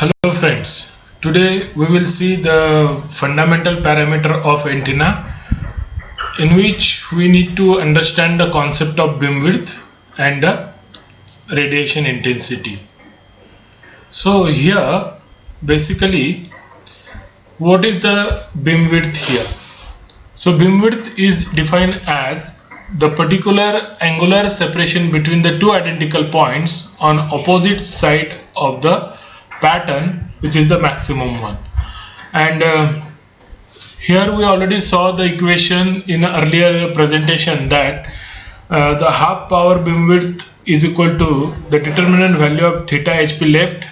Hello friends, today we will see the fundamental parameter of antenna in which we need to understand the concept of beam width and radiation intensity. So here basically what is the beam width here? So beam width is defined as the particular angular separation between the two identical points on opposite side of the pattern, which is the maximum one. And here we already saw the equation in an earlier presentation that the half power beam width is equal to the determinant value of theta hp left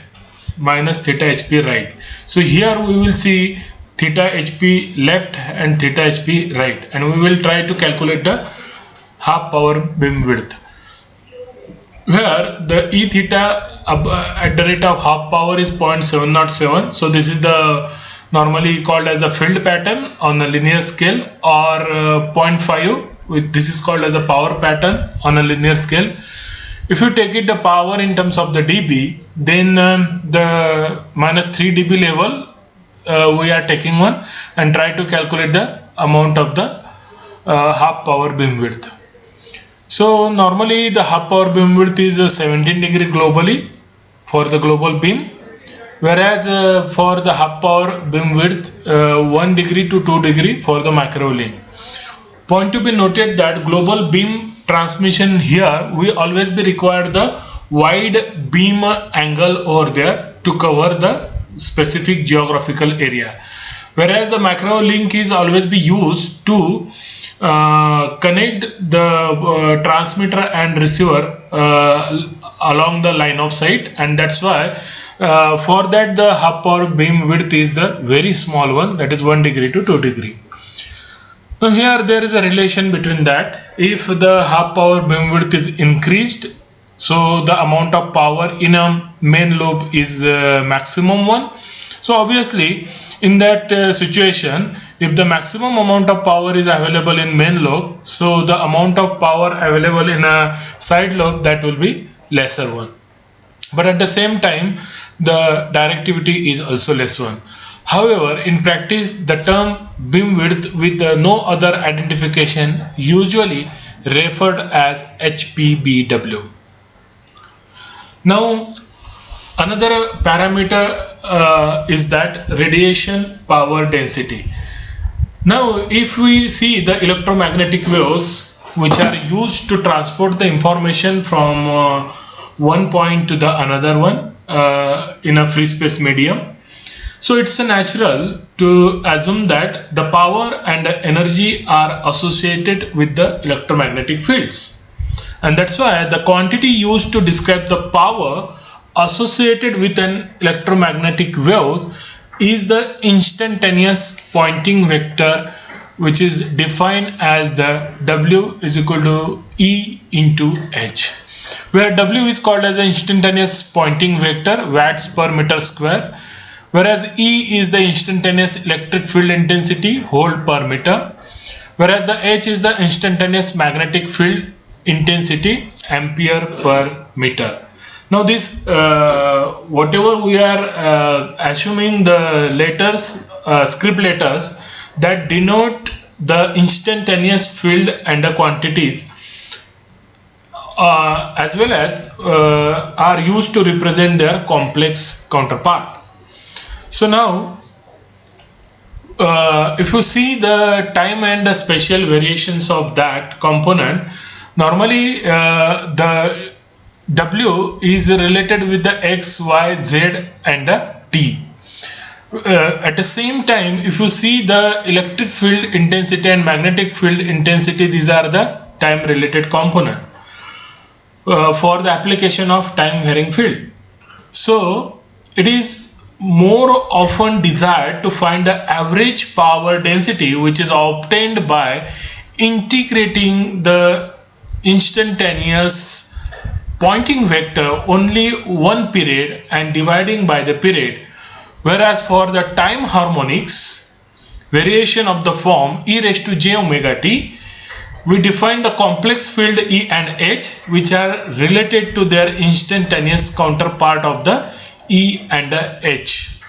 minus theta hp right. So here we will see theta hp left and theta hp right, and we will try to calculate the half power beam width, where the E theta at the rate of half power is 0.707. So this is the normally called as the field pattern on a linear scale, or zero point 0.5, this is called as a power pattern on a linear scale. If you take it the power in terms of the dB, then the minus 3 dB level we are taking one and try to calculate the amount of the half power beam width. So normally the half power beam width is 17 degree globally for the global beam, whereas for the half power beam width 1 degree to 2 degree for the macro link. Point to be noted that global beam transmission here we always be required the wide beam angle over there to cover the specific geographical area, whereas the macro link is always be used to connect the transmitter and receiver along the line of sight, and that's why for that the half power beam width is the very small one, that is 1 degree to 2 degree. Now here there is a relation between that. If the half power beam width is increased, so the amount of power in a main lobe is maximum one. So obviously in that situation, if the maximum amount of power is available in main lobe, so the amount of power available in a side lobe, that will be lesser one. But at the same time the directivity is also less one. However, in practice the term beam width with no other identification usually referred as HPBW. Now another parameter is that radiation power density. Now if we see the electromagnetic waves which are used to transport the information from one point to the another one in a free space medium, so it's natural to assume that the power and the energy are associated with the electromagnetic fields, and that's why the quantity used to describe the power associated with an electromagnetic wave is the instantaneous Poynting vector, which is defined as the W is equal to E into H, where W is called as the instantaneous Poynting vector, watts per meter square, whereas E is the instantaneous electric field intensity, volt per meter, whereas the H is the instantaneous magnetic field intensity, ampere per meter. Now this whatever we are assuming the letters, script letters that denote the instantaneous field and the quantities as well as are used to represent their complex counterpart. So now if you see the time and the spatial variations of that component, normally the W is related with the X, Y, Z and the T. At the same time, if you see the electric field intensity and magnetic field intensity, these are the time related component for the application of time varying field. So it is more often desired to find the average power density, which is obtained by integrating the instantaneous Poynting vector only one period and dividing by the period, whereas for the time harmonics variation of the form e raised to j omega t, we define the complex field E and H, which are related to their instantaneous counterpart of the E and H.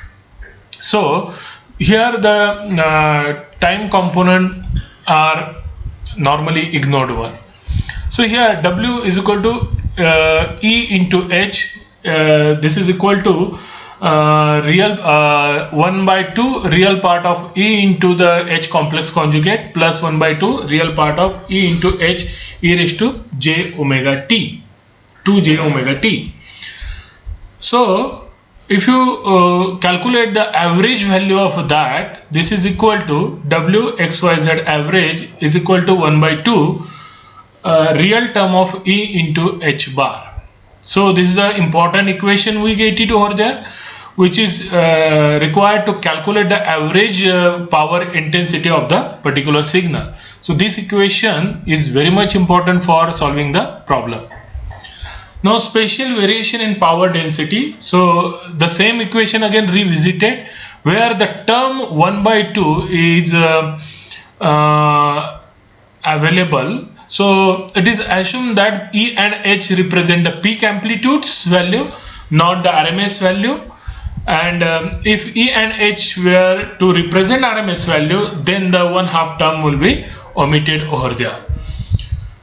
So here the time component are normally ignored one. So here W is equal to E into H. This is equal to real 1 by 2 real part of E into the H complex conjugate plus 1 by 2 real part of E into H e raised to j omega t, 2j omega t. So if you calculate the average value of that, this is equal to W xyz average is equal to 1 by 2 real term of E into H bar. So this is the important equation we get it over there, which is required to calculate the average power intensity of the particular signal. So this equation is very much important for solving the problem. Now spatial variation in power density. So the same equation again revisited, where the term 1 by 2 is available. So it is assumed that E and H represent the peak amplitudes value, not the RMS value. And if E and H were to represent RMS value, then the 1/2 term will be omitted over there.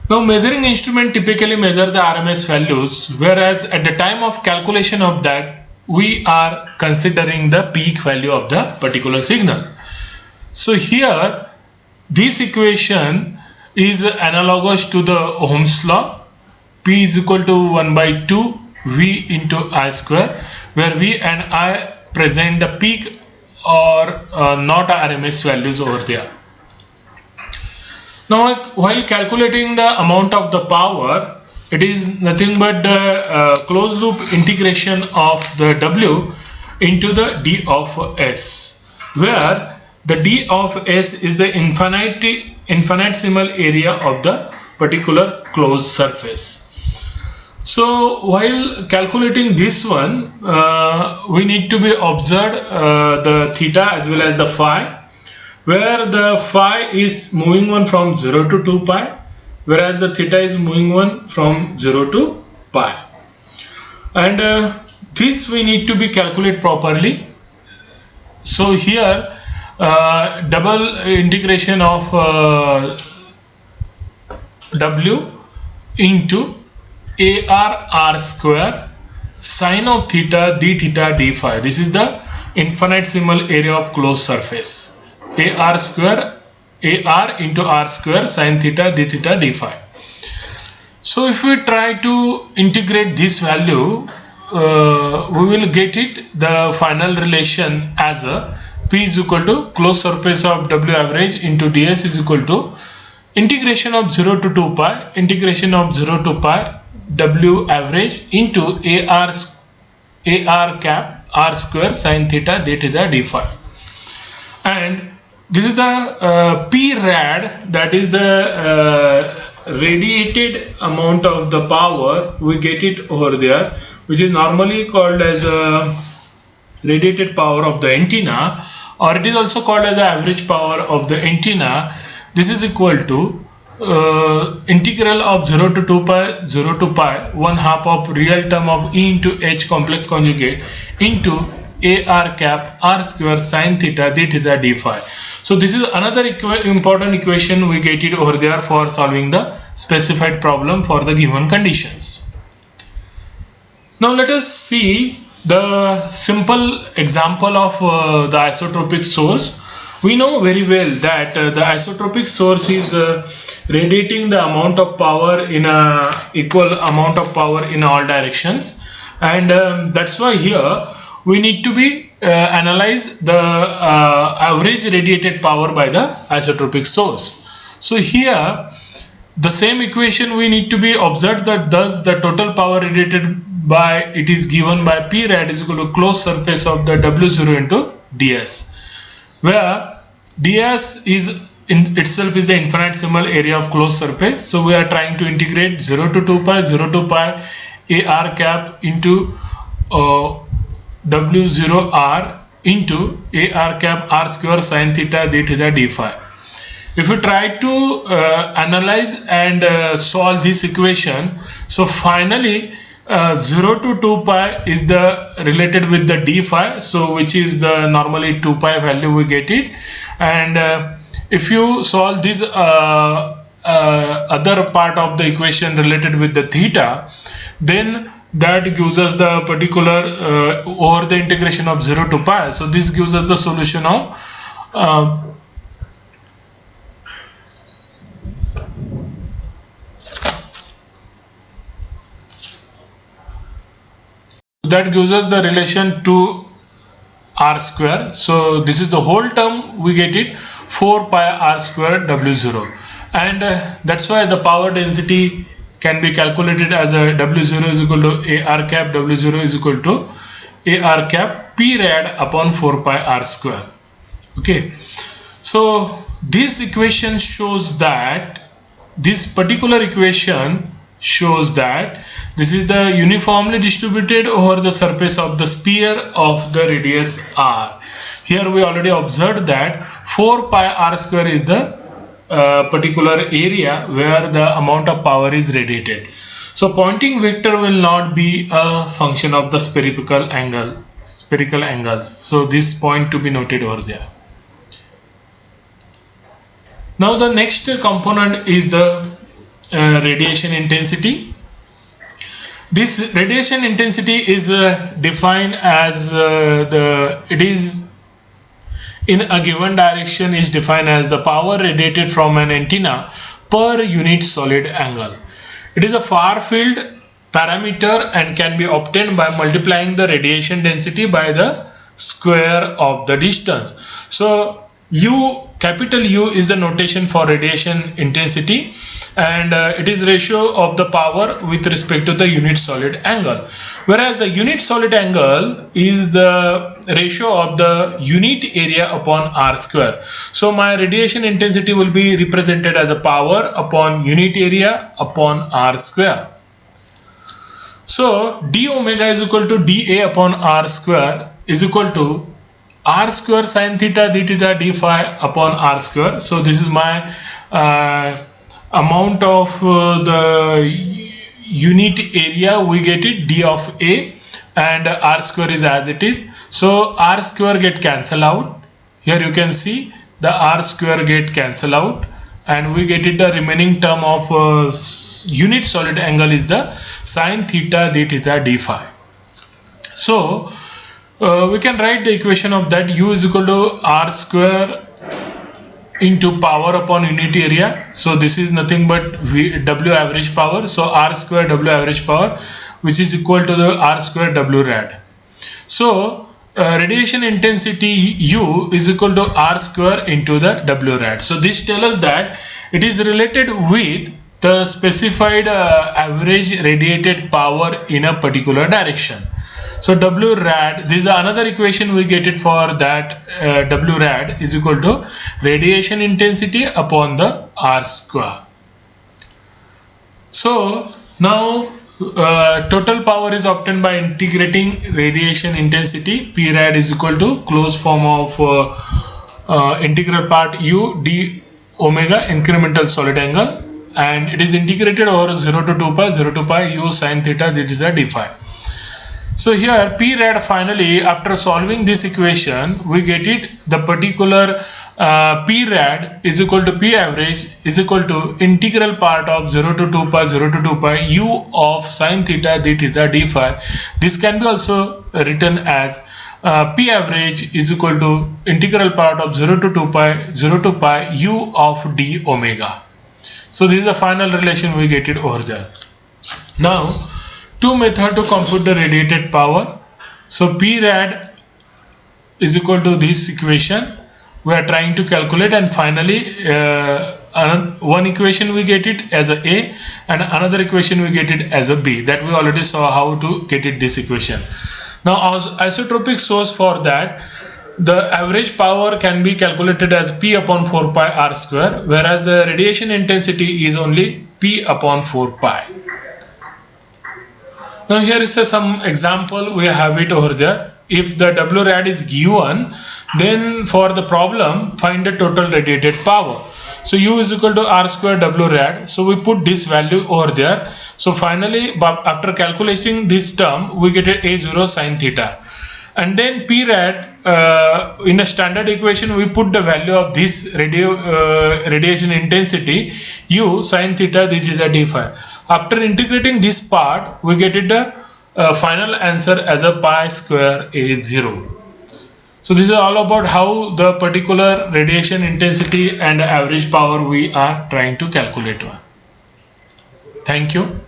Now measuring instrument typically measure the RMS values, whereas at the time of calculation of that, we are considering the peak value of the particular signal. So here this equation is analogous to the Ohm's law. P is equal to 1 by 2 V into I square, where V and I present the peak or not RMS values over there. Now while calculating the amount of the power, it is nothing but the closed loop integration of the W into the D of S, where the D of S is the infinitesimal area of the particular closed surface. So while calculating this one, we need to be observed the theta as well as the phi, where the phi is moving one from 0 to 2 pi, whereas the theta is moving one from 0 to pi. And this we need to be calculated properly. So here double integration of W into AR R square sine of theta d theta d phi. This is the infinitesimal area of closed surface. AR square AR into R square sine theta d theta d phi. So if we try to integrate this value, we will get it the final relation as a P is equal to closed surface of W average into ds is equal to integration of 0 to 2 pi integration of 0 to pi W average into AR cap R square sine theta d theta d phi. And this is the P rad, that is the radiated amount of the power. We get it over there, which is normally called as radiated power of the antenna, or it is also called as the average power of the antenna. This is equal to integral of 0 to 2 pi 0 to pi 1/2 of real term of E into H complex conjugate into AR cap R square sine theta d theta d phi. So this is another important equation we get it over there for solving the specified problem for the given conditions. Now let us see the simple example of the isotropic source. We know very well that the isotropic source is radiating the amount of power in a equal amount of power in all directions, and that's why here we need to be analyze the average radiated power by the isotropic source. So here the same equation we need to be observed, that thus the total power radiated by it is given by P rad is equal to closed surface of the W0 into ds, where ds is in itself is the infinitesimal area of closed surface. So we are trying to integrate 0 to 2 pi 0 to pi AR cap into W0R into AR cap R square sine theta d theta d phi. If you try to analyze and solve this equation, so finally 0 to 2 pi is the related with the d phi, so which is the normally 2 pi value we get it. And if you solve this other part of the equation related with the theta, then that gives us the particular over the integration of 0 to pi. So this gives us the solution of that gives us the relation to r square. So this is the whole term, we get it 4 pi r square w0, and that's why the power density can be calculated as a w0 is equal to ar cap w0 is equal to ar cap p rad upon 4 pi r square. Okay, so this equation shows that this particular equation shows that this is the uniformly distributed over the surface of the sphere of the radius r. Here we already observed that 4 pi r square is the particular area where the amount of power is radiated. So Poynting vector will not be a function of the spherical angles. So this point to be noted over there. Now the next component is the radiation intensity. This radiation intensity is defined as it is in a given direction is defined as the power radiated from an antenna per unit solid angle. It is a far field parameter and can be obtained by multiplying the radiation density by the square of the distance. So capital U is the notation for radiation intensity, and it is ratio of the power with respect to the unit solid angle, whereas the unit solid angle is the ratio of the unit area upon r square. So my radiation intensity will be represented as a power upon unit area upon r square. So d omega is equal to dA upon r square is equal to r square sin theta d theta d phi upon r square. So this is my amount of the unit area, we get it d of A, and r square is as it is. So r square get cancel out. Here you can see the r square get cancel out, and we get it the remaining term of unit solid angle is the sin theta d theta d phi. So we can write the equation of that. U is equal to r square into power upon unit area. So this is nothing but W average power. So r square W average power, which is equal to the r square W rad. So radiation intensity U is equal to r square into the W rad. So this tells us that it is related with the specified average radiated power in a particular direction. So W rad, this is another equation we get it for that. W rad is equal to radiation intensity upon the r square. So now total power is obtained by integrating radiation intensity. P rad is equal to closed form of integral part U d omega incremental solid angle, and it is integrated over 0 to 2 pi 0 to pi U sin theta d theta d phi. So here P rad, finally after solving this equation we get it the particular P rad is equal to P average is equal to integral part of 0 to 2 pi 0 to 2 pi U of sin theta d theta d phi. This can be also written as P average is equal to integral part of 0 to 2 pi 0 to pi U of d omega. So this is the final relation we get it over there. Now two methods to compute the radiated power. So P rad is equal to this equation we are trying to calculate, and finally one equation we get it as a and another equation we get it as a B. That we already saw how to get it this equation. Now as isotropic source, for that the average power can be calculated as P upon 4 pi r square, whereas the radiation intensity is only P upon 4 pi. Now here is some example, we have it over there. if the W rad is given, then for the problem find the total radiated power. So U is equal to R square W rad. So we put this value over there. So finally, after calculating this term, we get A0 sine theta. And then P rad, in a standard equation, we put the value of this radiation intensity U sine theta, this is a d phi. After integrating this part, we get it the final answer as a pi square A0. So this is all about how the particular radiation intensity and average power we are trying to calculate. Thank you.